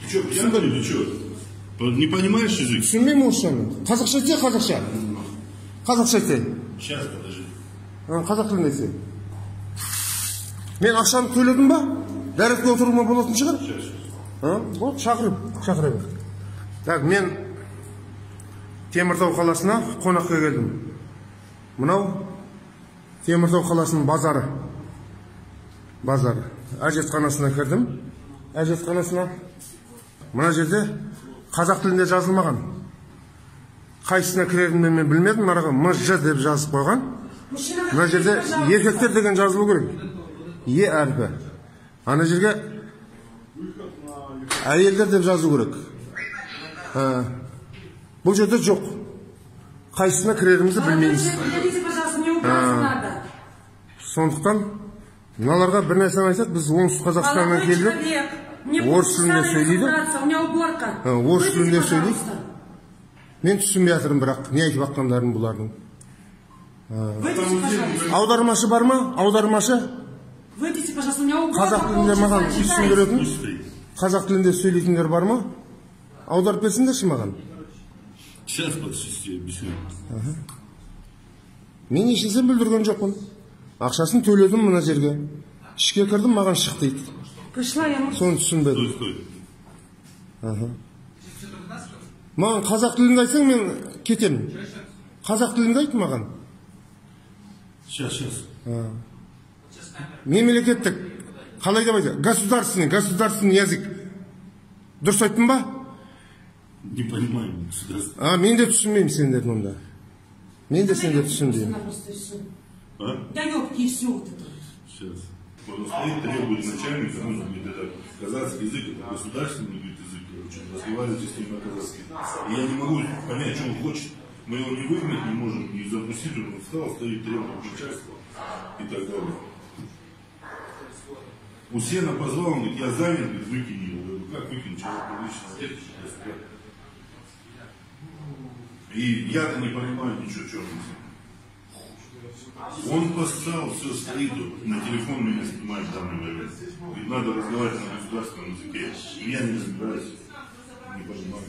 Ты что, пьяный или что? Не понимаешь язык? Түсінбеймін орысшаны. Қазақша айтсай, қазақша. Қазақша айтсай. Сейчас, подожди. Қазақ тілінде айтсай. Мен ақшаны төледім ба? Дәретке отыруыма болатын шығар? Болды, шақыра бер. Так, мен Теміртау қаласына қонаққа келдім. Мынау Теміртау қаласының базары. Әжетханасына кірдім. Әжетханасына. Мына жерде қазақ тілінде жазылмаған. Қайсысына кірерімді мен білмедім. Араға МЖ деп жазып қойған. Мына жерде еркектер деген жазылу керек. Е әрпі. Ана жерге әйелдер деп жазу керек. Бұл жерде жоқ. Қайсысына кірерімізді білмейміз. Сондықтан мыналарға бір нәрсені айтады, біз оңтүстік Қазақстаннан келдік. Орыс тілінде сөйлейді. Орыс тілінде сөйлейді. Мен түсінбей жатырмын, бірақ не айтып жатқандарын бұлардың. Аудармашы бар ма? Аудармашы? Қазақ тілінде маған түсіндіретін? Қазақ тілінде сөйлейтіндер бар ма? Аударып берсіңдерші маған. Сейчас беседу. Мен ешнәрсе бүлдірген жоқпын. Ақшасын төледім мына жерге. Ішке кірдім, маған шық дейді. Соны түсінбедім. Маған қазақ тілінде айтсаң, мен кетемін. Қазақ тілінде айт маған. Сейчас. Мемлекеттік. Қалай деп айтады? Государственный язык. Дұрыс айттым ба? Не понимаю, государственный. Мен де түсінбеймін сендердің онда. Мен де сендерді түсінбеймін. Сейчас. Он стоит, требует начальника, он говорит, это казахский язык, это государственный язык, разговаривайте с ним на казахском. И я не могу понять, что он хочет. Мы его не выгнать не можем, не запустить, он встал, стоит, требует начальства и так далее. Усена позвал, он говорит, я занят, говорит, выкини его. Я говорю, как выкинуть? Человек публичный. И я-то не понимаю ничего, что он делает. Он поставил, все стоит, на телефон меня снимает данный момент. Ведь надо разговаривать на государственном языке. И я не разбираюсь, не понимаю,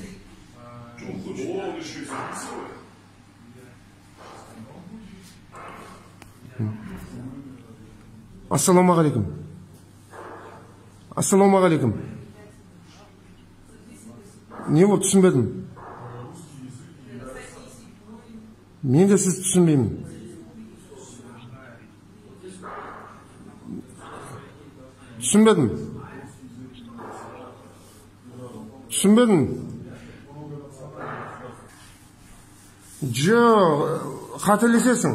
что он хочет. Ассаламағалейкум. Ассаламағалейкум. Не болды, түсінбедім. Мен де сіз түсінбеймін. Түсінбедім. Қателесесің.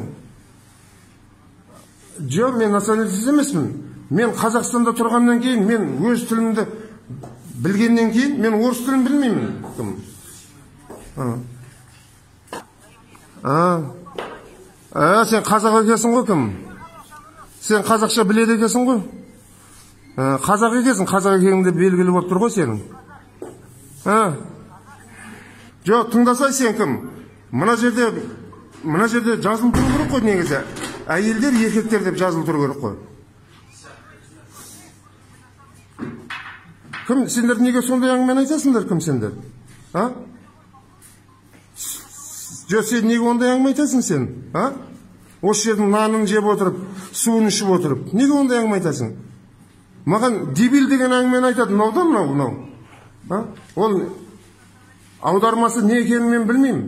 Мен националист емеспін. Мен Қазақстанда тұрғаннан кейін, мен өз тілімді білгеннен кейін, мен орыс тілін білмеймін. Сен қазақ екесің ғой, кім? Сен қазақша біледі екесің ғой? Қазақ екесің, қазақ екеніңде белгілі болып тұр ғой сенің. Жоқ, тыңдасай сен кім? Мына жерде жазылып тұру керек қой негізі. Әйелдер, еркектер деп жазылып тұру керек қой. Кім? Сендер неге сондай әңгімені айтасыңдар, кім сендер? Жоқ, сен неге ондай әңгіме айтасың сен? Осы жердің нанын жеп отырып, суын ішіп отырып. Неге ондай әңгіме айтасың? Маған дебил деген әңгімені айтады, мынау. Ол аудармасы не екенін мен білмеймін.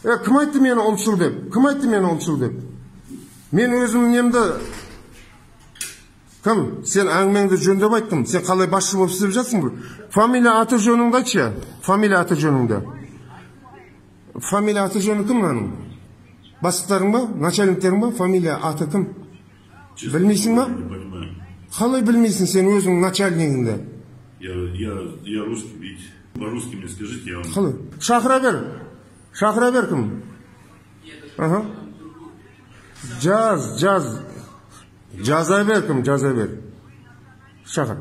Кім айтты мені ұлтшыл деп? Мен өзім немді... Кім? Сен әңгімеңді жөндеп айттым. Сен қалай басшы болып істеп жатсың бұл? Фамилия аты жөніңді айтшы. Фамилия аты жөніңді. Фамилия аты жөні кім наның? Бастықтарың ба? Начальниктерің ба? Фамилия аты кім? Білмейсің ба? Қалай білмейсің сен өзің начальнигіңді? Я русский, видите. По-русски мне скажите, я вам... Қалай? Шақыра бер кім? Жаза бер кім, жаза бер. Шақыр.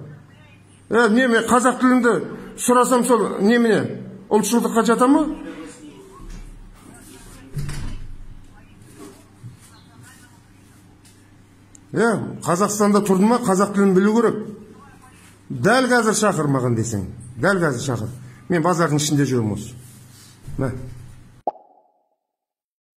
Мен қазақ тілінде сұрасам сол немене? Ұлтшылдыққа жата ма? Қазақстанда тұрды ма, қазақ тілін білу керек. Дәл қазір шақыр маған десең. Дәл қазір шақыр. Мен базардың ішінде жүрмін осы. Мә.